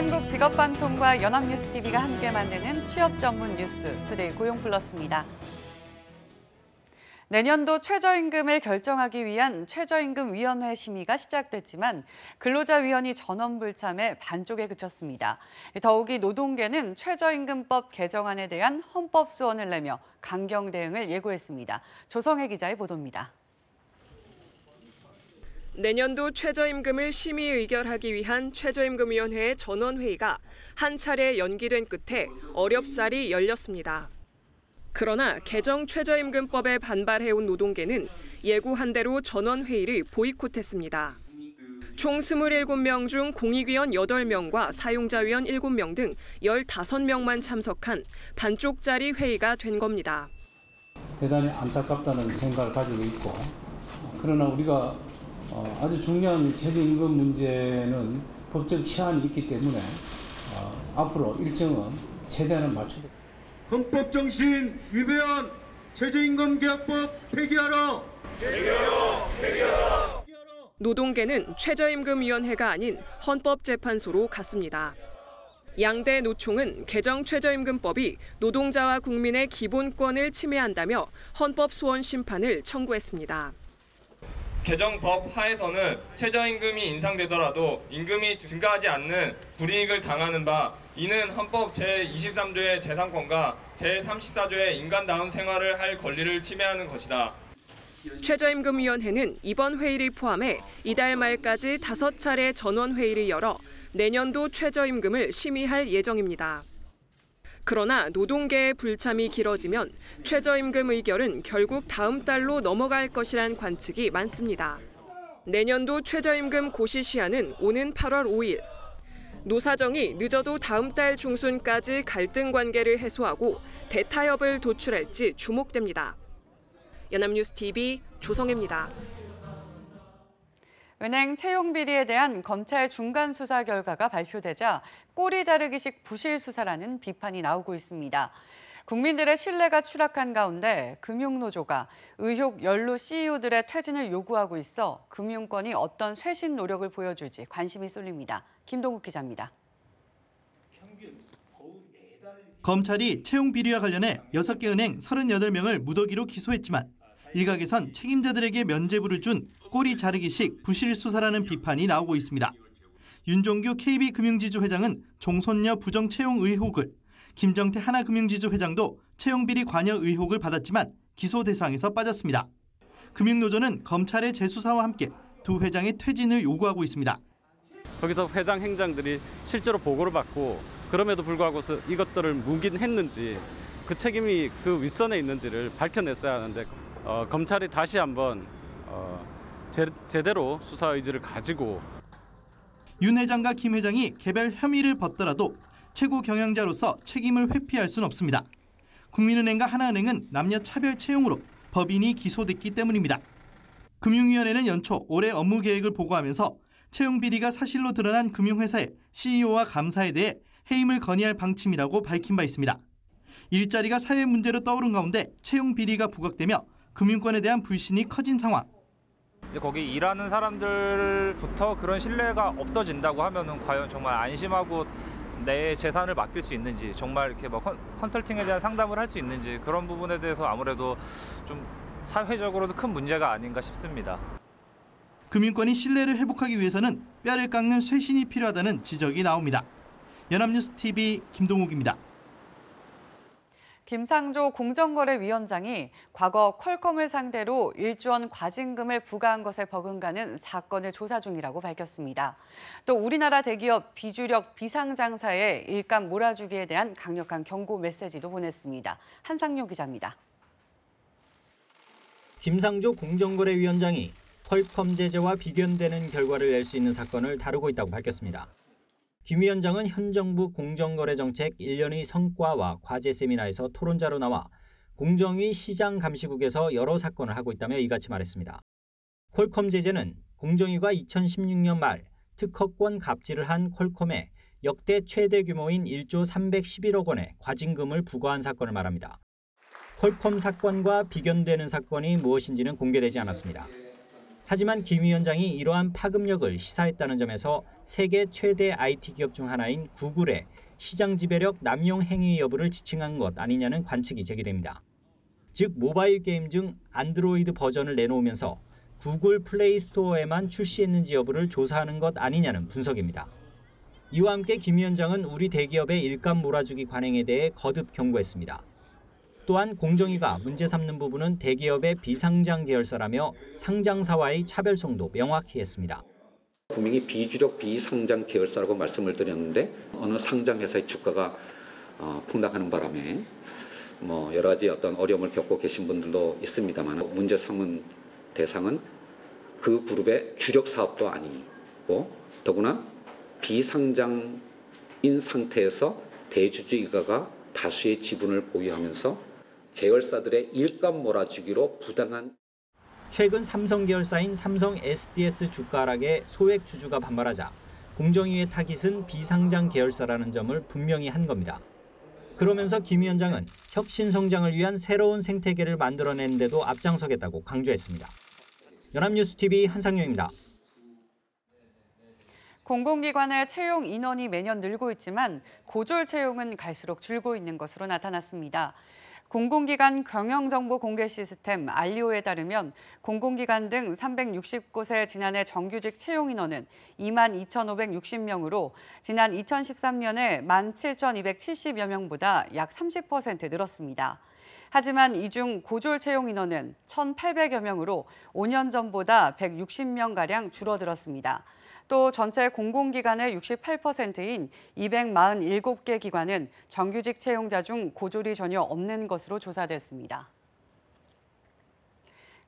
한국직업방송과 연합뉴스TV가 함께 만드는 취업 전문 뉴스 투데이 고용플러스입니다. 내년도 최저임금을 결정하기 위한 최저임금위원회 심의가 시작됐지만 근로자위원회 전원 불참에 반쪽에 그쳤습니다. 더욱이 노동계는 최저임금법 개정안에 대한 헌법 소원을 내며 강경 대응을 예고했습니다. 조성혜 기자의 보도입니다. 내년도 최저임금을 심의 의결하기 위한 최저임금위원회의 전원회의가 한 차례 연기된 끝에 어렵사리 열렸습니다. 그러나 개정 최저임금법에 반발해온 노동계는 예고한 대로 전원회의를 보이콧했습니다. 총 27명 중 공익위원 8명과 사용자위원 7명 등 15명만 참석한 반쪽짜리 회의가 된 겁니다. 대단히 안타깝다는 생각을 가지고 있고, 그러나 우리가 아주 중요한 최저임금 문제는 법적 치안이 있기 때문에 앞으로 일정은 최대한 맞추겠습니다. 헌법 정신 위배한 최저임금 계약법 폐기하라! 폐기하라! 노동계는 최저임금위원회가 아닌 헌법재판소로 갔습니다. 양대 노총은 개정 최저임금법이 노동자와 국민의 기본권을 침해한다며 헌법 소원 심판을 청구했습니다. 개정법 하에서는 최저임금이 인상되더라도 임금이 증가하지 않는 불이익을 당하는 바, 이는 헌법 제23조의 재산권과 제34조의 인간다운 생활을 할 권리를 침해하는 것이다. 최저임금위원회는 이번 회의를 포함해 이달 말까지 5차례 전원회의를 열어 내년도 최저임금을 심의할 예정입니다. 그러나 노동계의 불참이 길어지면 최저임금 의결은 결국 다음 달로 넘어갈 것이란 관측이 많습니다. 내년도 최저임금 고시 시한은 오는 8월 5일. 노사정이 늦어도 다음 달 중순까지 갈등 관계를 해소하고 대타협을 도출할지 주목됩니다. 연합뉴스TV 조성혜입니다. 은행 채용 비리에 대한 검찰 중간 수사 결과가 발표되자 꼬리 자르기식 부실 수사라는 비판이 나오고 있습니다. 국민들의 신뢰가 추락한 가운데 금융노조가 의혹 연루 CEO들의 퇴진을 요구하고 있어 금융권이 어떤 쇄신 노력을 보여줄지 관심이 쏠립니다. 김동욱 기자입니다. 검찰이 채용 비리와 관련해 6개 은행 38명을 무더기로 기소했지만 일각에선 책임자들에게 면죄부를 준 꼬리 자르기식 부실 수사라는 비판이 나오고 있습니다. 윤종규 KB금융지주 회장은 종손녀 부정 채용 의혹을, 김정태 하나금융지주 회장도 채용 비리 관여 의혹을 받았지만 기소 대상에서 빠졌습니다. 금융노조는 검찰의 재수사와 함께 두 회장의 퇴진을 요구하고 있습니다. 거기서 회장 행장들이 실제로 보고를 받고 그럼에도 불구하고 이것들을 묵인했는지, 그 책임이 그 윗선에 있는지를 밝혀냈어야 하는데 검찰이 다시 한번 제대로 수사 의지를 가지고. 윤 회장과 김 회장이 개별 혐의를 벗더라도 최고 경영자로서 책임을 회피할 수는 없습니다. 국민은행과 하나은행은 남녀 차별 채용으로 법인이 기소됐기 때문입니다. 금융위원회는 연초 올해 업무 계획을 보고하면서 채용 비리가 사실로 드러난 금융회사의 CEO와 감사에 대해 해임을 건의할 방침이라고 밝힌 바 있습니다. 일자리가 사회 문제로 떠오른 가운데 채용 비리가 부각되며 금융권에 대한 불신이 커진 상황. 거기 일하는 사람들부터 그런 신뢰가 없어진다고 하면은 과연 정말 안심하고 내 재산을 맡길 수 있는지, 정말 이렇게 뭐 컨설팅에 대한 상담을 할 수 있는지, 그런 부분에 대해서 아무래도 좀 사회적으로도 큰 문제가 아닌가 싶습니다. 금융권이 신뢰를 회복하기 위해서는 뼈를 깎는 쇄신이 필요하다는 지적이 나옵니다. 연합뉴스TV 김동욱입니다. 김상조 공정거래위원장이 과거 퀄컴을 상대로 1조 원 과징금을 부과한 것을 버금가는 사건을 조사 중이라고 밝혔습니다. 또 우리나라 대기업 비주력 비상장사의 일감 몰아주기에 대한 강력한 경고 메시지도 보냈습니다. 한상용 기자입니다. 김상조 공정거래위원장이 퀄컴 제재와 비견되는 결과를 낼 수 있는 사건을 다루고 있다고 밝혔습니다. 김 위원장은 현 정부 공정거래정책 1년의 성과와 과제 세미나에서 토론자로 나와 공정위 시장감시국에서 여러 사건을 하고 있다며 이같이 말했습니다. 퀄컴 제재는 공정위가 2016년 말 특허권 갑질을 한 퀄컴에 역대 최대 규모인 1조 311억 원의 과징금을 부과한 사건을 말합니다. 퀄컴 사건과 비견되는 사건이 무엇인지는 공개되지 않았습니다. 하지만 김 위원장이 이러한 파급력을 시사했다는 점에서 세계 최대 IT 기업 중 하나인 구글의 시장 지배력 남용 행위 여부를 지칭한 것 아니냐는 관측이 제기됩니다. 즉 모바일 게임 중 안드로이드 버전을 내놓으면서 구글 플레이 스토어에만 출시했는지 여부를 조사하는 것 아니냐는 분석입니다. 이와 함께 김 위원장은 우리 대기업의 일감 몰아주기 관행에 대해 거듭 경고했습니다. 또한 공정위가 문제 삼는 부분은 대기업의 비상장 계열사라며 상장사와의 차별성도 명확히 했습니다. 분명히 비주력 비상장 계열사라고 말씀을 드렸는데 어느 상장 회사의 주가가 폭락하는 바람에 여러 가지 어떤 어려움을 겪고 계신 분들도 있습니다만 문제 삼은 대상은 그 그룹의 주력 사업도 아니고 더구나 비상장인 상태에서 대주주이가가 다수의 지분을 보유하면서 계열사들의 일감 몰아주기로 부당한. 최근 삼성 계열사인 삼성 SDS 주가 하락에 소액 주주가 반발하자 공정위의 타깃은 비상장 계열사라는 점을 분명히 한 겁니다. 그러면서 김 위원장은 혁신 성장을 위한 새로운 생태계를 만들어내는 데도 앞장서겠다고 강조했습니다. 연합뉴스TV 한상영입니다. 공공기관의 채용 인원이 매년 늘고 있지만 고졸 채용은 갈수록 줄고 있는 것으로 나타났습니다. 공공기관 경영정보 공개 시스템 알리오에 따르면 공공기관 등 360곳의 지난해 정규직 채용 인원은 22,560명으로 지난 2013년에 17,270여 명보다 약 30% 늘었습니다. 하지만 이 중 고졸 채용 인원은 1,800여 명으로 5년 전보다 160명가량 줄어들었습니다. 또 전체 공공기관의 68%인 247개 기관은 정규직 채용자 중 고졸이 전혀 없는 것으로 조사됐습니다.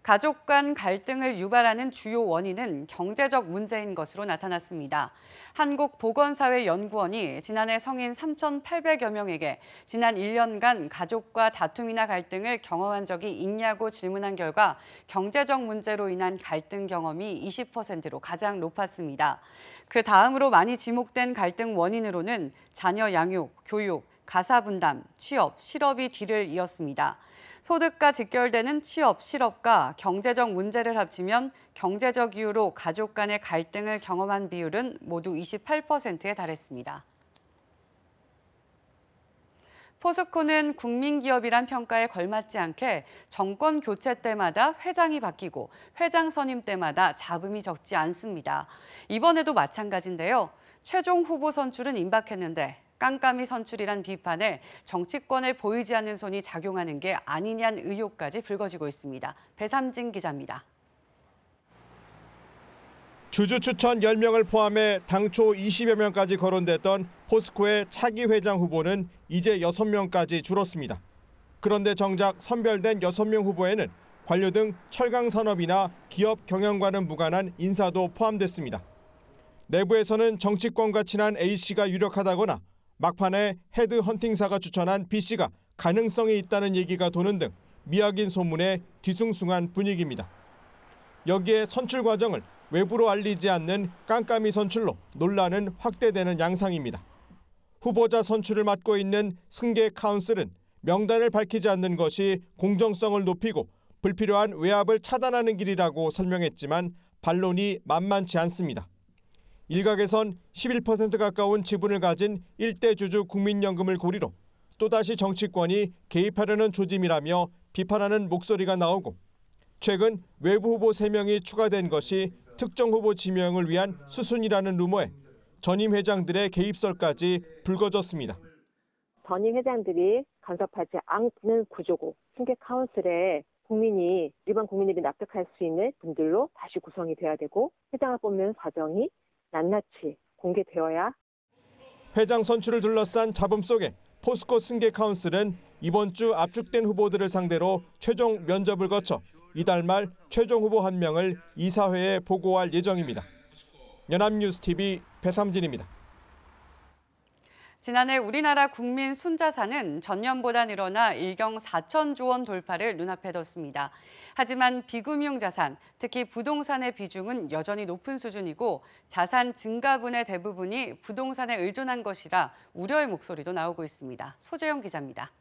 가족 간 갈등을 유발하는 주요 원인은 경제적 문제인 것으로 나타났습니다. 한국보건사회연구원이 지난해 성인 3,800여 명에게 지난 1년간 가족과 다툼이나 갈등을 경험한 적이 있냐고 질문한 결과 경제적 문제로 인한 갈등 경험이 20%로 가장 높았습니다. 그 다음으로 많이 지목된 갈등 원인으로는 자녀 양육, 교육, 가사 분담, 취업, 실업이 뒤를 이었습니다. 소득과 직결되는 취업, 실업과 경제적 문제를 합치면 경제적 이유로 가족 간의 갈등을 경험한 비율은 모두 28%에 달했습니다. 포스코는 국민기업이란 평가에 걸맞지 않게 정권 교체 때마다 회장이 바뀌고 회장 선임 때마다 잡음이 적지 않습니다. 이번에도 마찬가지인데요. 최종 후보 선출은 임박했는데 깜깜이 선출이란 비판에 정치권에 보이지 않는 손이 작용하는 게 아니냐는 의혹까지 불거지고 있습니다. 배삼진 기자입니다. 주주 추천 10명을 포함해 당초 20여 명까지 거론됐던 포스코의 차기 회장 후보는 이제 6명까지 줄었습니다. 그런데 정작 선별된 6명 후보에는 관료 등 철강 산업이나 기업 경영과는 무관한 인사도 포함됐습니다. 내부에서는 정치권과 친한 A씨가 유력하다거나 막판에 헤드 헌팅사가 추천한 B씨가 가능성이 있다는 얘기가 도는 등 미확인 소문에 뒤숭숭한 분위기입니다. 여기에 선출 과정을 외부로 알리지 않는 깜깜이 선출로 논란은 확대되는 양상입니다. 후보자 선출을 맡고 있는 승계 카운슬은 명단을 밝히지 않는 것이 공정성을 높이고 불필요한 외압을 차단하는 길이라고 설명했지만 반론이 만만치 않습니다. 일각에선 11% 가까운 지분을 가진 일대 주주 국민연금을 고리로 또다시 정치권이 개입하려는 조짐이라며 비판하는 목소리가 나오고 최근 외부 후보 3명이 추가된 것이 특정 후보 지명을 위한 수순이라는 루머에 전임 회장들의 개입설까지 불거졌습니다. 전임 회장들이 간섭하지 않는 구조고 승계 카운슬에 일반 국민들이 납득할 수 있는 분들로 다시 구성이 돼야 되고 회장을 뽑는 과정이 낱낱이 공개되어야. 회장 선출을 둘러싼 잡음 속에 포스코 승계 카운슬은 이번 주 압축된 후보들을 상대로 최종 면접을 거쳐 이달 말 최종 후보 1명을 이사회에 보고할 예정입니다. 연합뉴스TV 배삼진입니다. 지난해 우리나라 국민 순자산은 전년보다 늘어나 일경 4천조 원 돌파를 눈앞에 뒀습니다. 하지만 비금융 자산, 특히 부동산의 비중은 여전히 높은 수준이고 자산 증가분의 대부분이 부동산에 의존한 것이라 우려의 목소리도 나오고 있습니다. 소재영 기자입니다.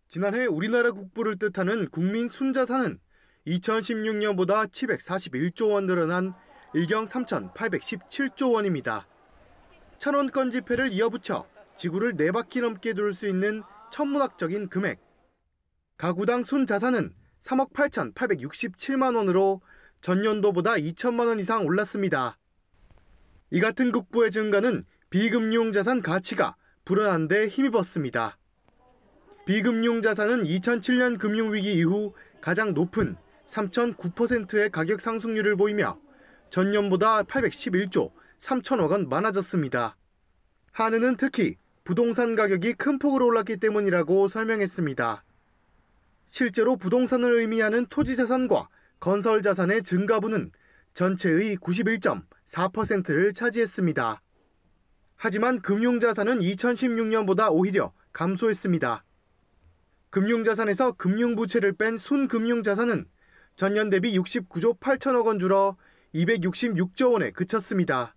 지난해 우리나라 국부를 뜻하는 국민 순자산은 2016년보다 741조 원 늘어난 일경 3,817조 원입니다. 천원권 지폐를 이어붙여 지구를 4바퀴 넘게 돌 수 있는 천문학적인 금액. 가구당 순자산은 3억 8,867만 원으로 전년도보다 2천만 원 이상 올랐습니다. 이 같은 국부의 증가는 비금융자산 가치가 불어난 데 힘입었습니다. 비금융자산은 2007년 금융위기 이후 가장 높은 3.9%의 가격 상승률을 보이며 전년보다 811조 3천억 원 많아졌습니다. 한은은 특히 부동산 가격이 큰 폭으로 올랐기 때문이라고 설명했습니다. 실제로 부동산을 의미하는 토지자산과 건설자산의 증가분은 전체의 91.4%를 차지했습니다. 하지만 금융자산은 2016년보다 오히려 감소했습니다. 금융자산에서 금융부채를 뺀 순금융자산은 전년 대비 69조 8천억 원 줄어 266조 원에 그쳤습니다.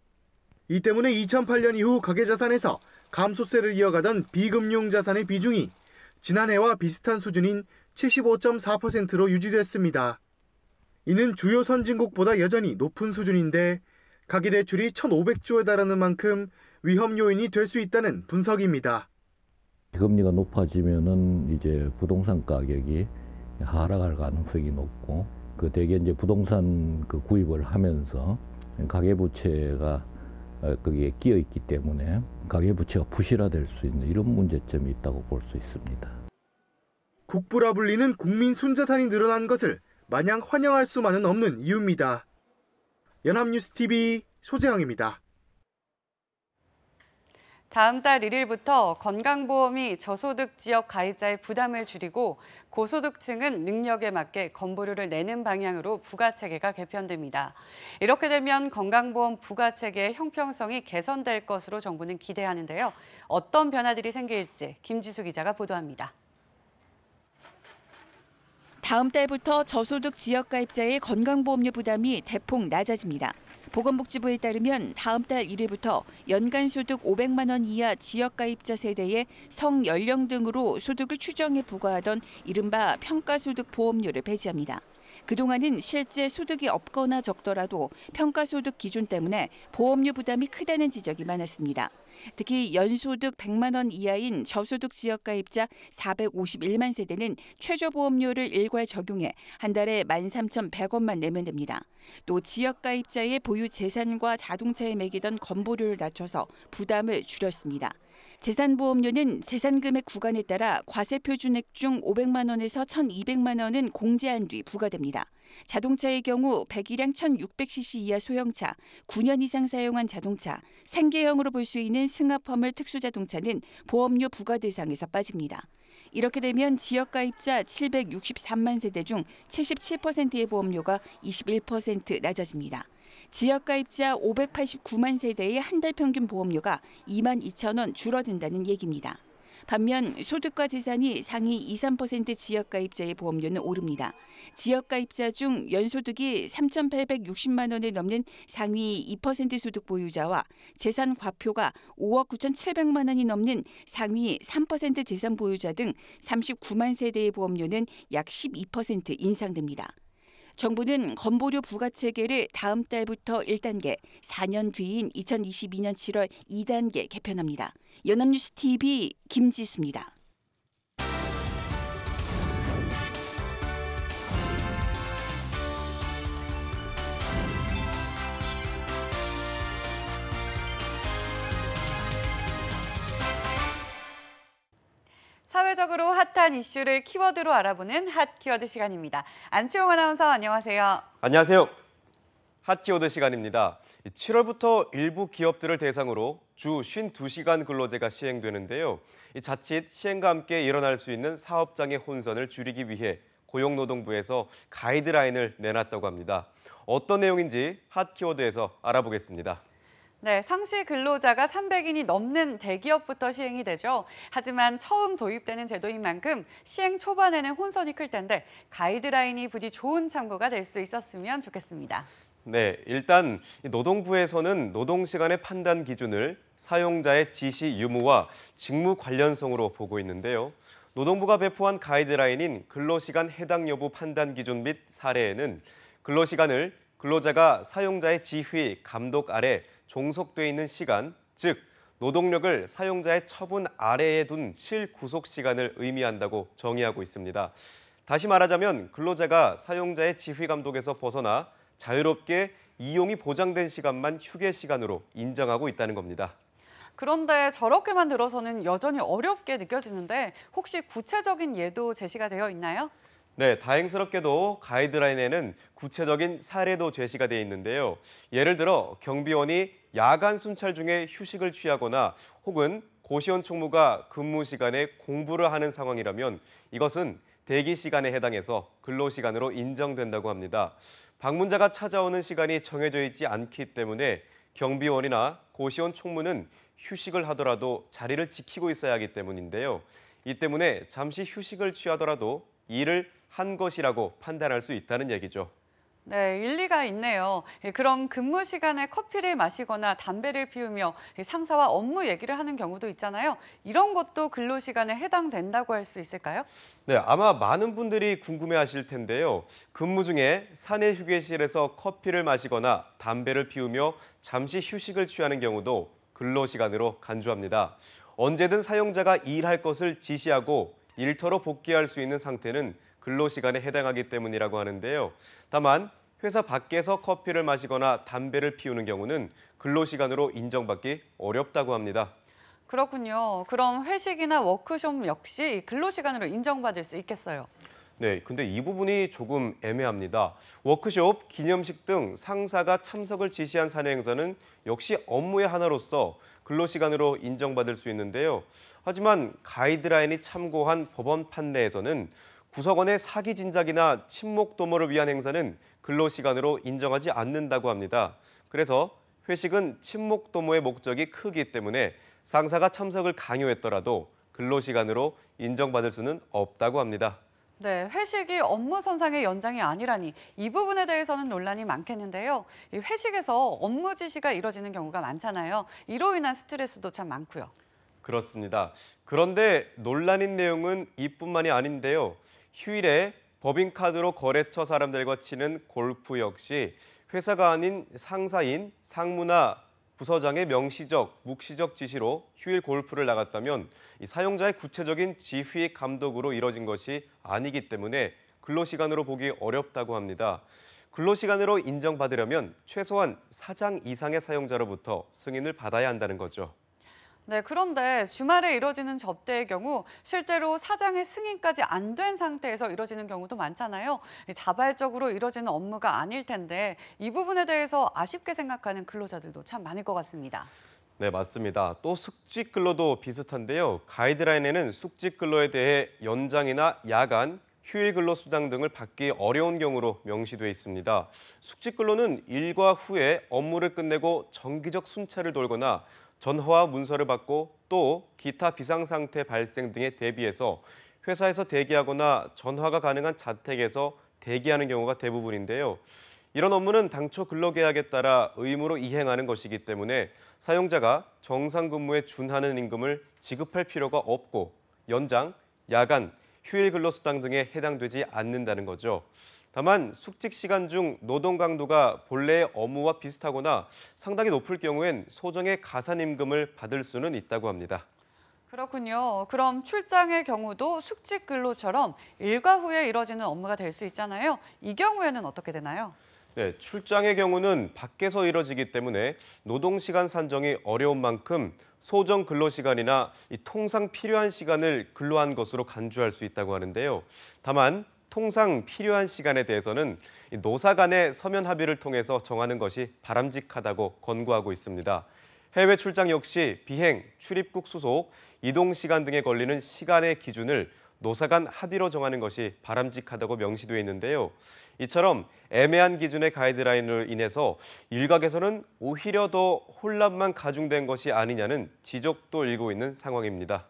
이 때문에 2008년 이후 가계자산에서 감소세를 이어가던 비금융자산의 비중이 지난해와 비슷한 수준인 75.4%로 유지됐습니다. 이는 주요 선진국보다 여전히 높은 수준인데 가계대출이 1,500조에 달하는 만큼 위험 요인이 될 수 있다는 분석입니다. 금리가 높아지면은 이제 부동산 가격이 하락할 가능성이 높고 대개 이제 부동산 구입을 하면서 가계부채가 거기에 끼어 있기 때문에 가계부채가 부실화될 수 있는 이런 문제점이 있다고 볼 수 있습니다. 국부라 불리는 국민 순자산이 늘어난 것을 마냥 환영할 수만은 없는 이유입니다. 연합뉴스TV 소재영입니다. 다음 달 1일부터 건강보험이 저소득 지역 가입자의 부담을 줄이고 고소득층은 능력에 맞게 건보료를 내는 방향으로 부가체계가 개편됩니다. 이렇게 되면 건강보험 부가체계의 형평성이 개선될 것으로 정부는 기대하는데요. 어떤 변화들이 생길지 김지수 기자가 보도합니다. 다음 달부터 저소득 지역 가입자의 건강보험료 부담이 대폭 낮아집니다. 보건복지부에 따르면 다음 달 1일부터 연간 소득 500만 원 이하 지역 가입자 세대의 성, 연령 등으로 소득을 추정해 부과하던 이른바 평가소득 보험료를 폐지합니다. 그동안은 실제 소득이 없거나 적더라도 평가소득 기준 때문에 보험료 부담이 크다는 지적이 많았습니다. 특히 연소득 100만 원 이하인 저소득 지역 가입자 451만 세대는 최저보험료를 일괄 적용해 한 달에 13,100원만 내면 됩니다. 또 지역 가입자의 보유 재산과 자동차에 매기던 건보료를 낮춰서 부담을 줄였습니다. 재산보험료는 재산금액 구간에 따라 과세표준액 중 500만 원에서 1,200만 원은 공제한 뒤 부과됩니다. 자동차의 경우 배기량 1,600cc 이하 소형차, 9년 이상 사용한 자동차, 생계형으로 볼 수 있는 승합화물 특수자동차는 보험료 부과 대상에서 빠집니다. 이렇게 되면 지역 가입자 763만 세대 중 77%의 보험료가 21% 낮아집니다. 지역 가입자 589만 세대의 한 달 평균 보험료가 22,000원 줄어든다는 얘기입니다. 반면 소득과 재산이 상위 2, 3% 지역 가입자의 보험료는 오릅니다. 지역 가입자 중 연소득이 3,860만 원을 넘는 상위 2% 소득 보유자와 재산 과표가 5억 9,700만 원이 넘는 상위 3% 재산 보유자 등 39만 세대의 보험료는 약 12% 인상됩니다. 정부는 건보료 부과체계를 다음 달부터 1단계, 4년 뒤인 2022년 7월 2단계 개편합니다. 연합뉴스TV 김지수입니다. 사회적으로 핫한 이슈를 키워드로 알아보는 핫 키워드 시간입니다. 안치홍 아나운서 안녕하세요. 안녕하세요. 핫 키워드 시간입니다. 7월부터 일부 기업들을 대상으로 주 52시간 근로제가 시행되는데요. 자칫 시행과 함께 일어날 수 있는 사업장의 혼선을 줄이기 위해 고용노동부에서 가이드라인을 내놨다고 합니다. 어떤 내용인지 핫 키워드에서 알아보겠습니다. 네, 상시 근로자가 300인이 넘는 대기업부터 시행이 되죠. 하지만 처음 도입되는 제도인 만큼 시행 초반에는 혼선이 클 텐데 가이드라인이 부디 좋은 참고가 될 수 있었으면 좋겠습니다. 네, 일단 노동부에서는 노동시간의 판단 기준을 사용자의 지시 유무와 직무 관련성으로 보고 있는데요. 노동부가 배포한 가이드라인인 근로시간 해당 여부 판단 기준 및 사례에는 근로시간을 근로자가 사용자의 지휘, 감독 아래 종속돼 있는 시간, 즉 노동력을 사용자의 처분 아래에 둔 실구속 시간을 의미한다고 정의하고 있습니다. 다시 말하자면 근로자가 사용자의 지휘 감독에서 벗어나 자유롭게 이용이 보장된 시간만 휴게 시간으로 인정하고 있다는 겁니다. 그런데 저렇게만 들어서는 여전히 어렵게 느껴지는데 혹시 구체적인 예도 제시가 되어 있나요? 네, 다행스럽게도 가이드라인에는 구체적인 사례도 제시가 되어 있는데요. 예를 들어 경비원이 야간 순찰 중에 휴식을 취하거나 혹은 고시원 총무가 근무 시간에 공부를 하는 상황이라면 이것은 대기 시간에 해당해서 근로시간으로 인정된다고 합니다. 방문자가 찾아오는 시간이 정해져 있지 않기 때문에 경비원이나 고시원 총무는 휴식을 하더라도 자리를 지키고 있어야 하기 때문인데요. 이 때문에 잠시 휴식을 취하더라도 일을 한 것이라고 판단할 수 있다는 얘기죠. 네, 일리가 있네요. 그럼 근무 시간에 커피를 마시거나 담배를 피우며 상사와 업무 얘기를 하는 경우도 있잖아요. 이런 것도 근로시간에 해당된다고 할 수 있을까요? 네, 아마 많은 분들이 궁금해하실 텐데요. 근무 중에 사내 휴게실에서 커피를 마시거나 담배를 피우며 잠시 휴식을 취하는 경우도 근로시간으로 간주합니다. 언제든 사용자가 일할 것을 지시하고 일터로 복귀할 수 있는 상태는 근로시간에 해당하기 때문이라고 하는데요. 다만 회사 밖에서 커피를 마시거나 담배를 피우는 경우는 근로시간으로 인정받기 어렵다고 합니다. 그렇군요. 그럼 회식이나 워크숍 역시 근로시간으로 인정받을 수 있겠어요. 네, 근데 이 부분이 조금 애매합니다. 워크숍, 기념식 등 상사가 참석을 지시한 사내 행사는 역시 업무의 하나로서 근로시간으로 인정받을 수 있는데요. 하지만 가이드라인이 참고한 법원 판례에서는 구성원의 사기 진작이나 친목 도모를 위한 행사는 근로시간으로 인정하지 않는다고 합니다. 그래서 회식은 친목 도모의 목적이 크기 때문에 상사가 참석을 강요했더라도 근로시간으로 인정받을 수는 없다고 합니다. 네, 회식이 업무 선상의 연장이 아니라니 이 부분에 대해서는 논란이 많겠는데요. 이 회식에서 업무 지시가 이뤄지는 경우가 많잖아요. 이로 인한 스트레스도 참 많고요. 그렇습니다. 그런데 논란인 내용은 이뿐만이 아닌데요. 휴일에 법인카드로 거래처 사람들과 치는 골프 역시 회사가 아닌 상사인 상무나 부서장의 명시적, 묵시적 지시로 휴일 골프를 나갔다면 이 사용자의 구체적인 지휘 감독으로 이뤄진 것이 아니기 때문에 근로시간으로 보기 어렵다고 합니다. 근로시간으로 인정받으려면 최소한 사장 이상의 사용자로부터 승인을 받아야 한다는 거죠. 네, 그런데 주말에 이뤄지는 접대의 경우 실제로 사장의 승인까지 안 된 상태에서 이뤄지는 경우도 많잖아요. 자발적으로 이뤄지는 업무가 아닐 텐데 이 부분에 대해서 아쉽게 생각하는 근로자들도 참 많을 것 같습니다. 네, 맞습니다. 또 숙직 근로도 비슷한데요. 가이드라인에는 숙직 근로에 대해 연장이나 야간, 휴일 근로 수당 등을 받기 어려운 경우로 명시돼 있습니다. 숙직 근로는 일과 후에 업무를 끝내고 정기적 순찰을 돌거나 전화와 문서를 받고 또 기타 비상 상태 발생 등에 대비해서 회사에서 대기하거나 전화가 가능한 자택에서 대기하는 경우가 대부분인데요. 이런 업무는 당초 근로계약에 따라 의무로 이행하는 것이기 때문에 사용자가 정상 근무에 준하는 임금을 지급할 필요가 없고 연장, 야간, 휴일 근로수당 등에 해당되지 않는다는 거죠. 다만 숙직 시간 중 노동 강도가 본래의 업무와 비슷하거나 상당히 높을 경우엔 소정의 가산임금을 받을 수는 있다고 합니다. 그렇군요. 그럼 출장의 경우도 숙직 근로처럼 일과 후에 이뤄지는 업무가 될 수 있잖아요. 이 경우에는 어떻게 되나요? 네, 출장의 경우는 밖에서 이뤄지기 때문에 노동시간 산정이 어려운 만큼 소정 근로시간이나 통상 필요한 시간을 근로한 것으로 간주할 수 있다고 하는데요. 다만 통상 필요한 시간에 대해서는 노사 간의 서면 합의를 통해서 정하는 것이 바람직하다고 권고하고 있습니다. 해외 출장 역시 비행, 출입국 수속, 이동 시간 등에 걸리는 시간의 기준을 노사 간 합의로 정하는 것이 바람직하다고 명시되어 있는데요. 이처럼 애매한 기준의 가이드라인으로 인해서 일각에서는 오히려 더 혼란만 가중된 것이 아니냐는 지적도 일고 있는 상황입니다.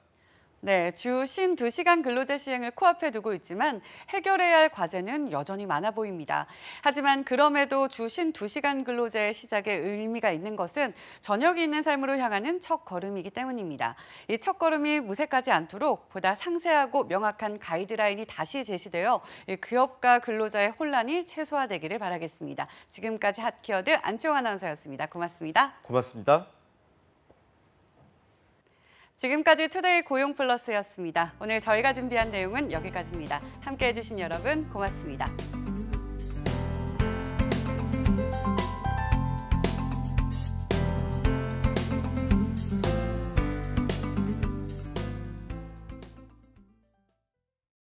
네, 주 52시간 근로제 시행을 코앞에 두고 있지만 해결해야 할 과제는 여전히 많아 보입니다. 하지만 그럼에도 주 52시간 근로제의 시작에 의미가 있는 것은 저녁이 있는 삶으로 향하는 첫걸음이기 때문입니다. 이 첫걸음이 무색하지 않도록 보다 상세하고 명확한 가이드라인이 다시 제시되어 기업과 근로자의 혼란이 최소화되기를 바라겠습니다. 지금까지 핫키워드 안치홍 아나운서였습니다. 고맙습니다. 고맙습니다. 지금까지 투데이 고용플러스였습니다. 오늘 저희가 준비한 내용은 여기까지입니다. 함께해 주신 여러분 고맙습니다.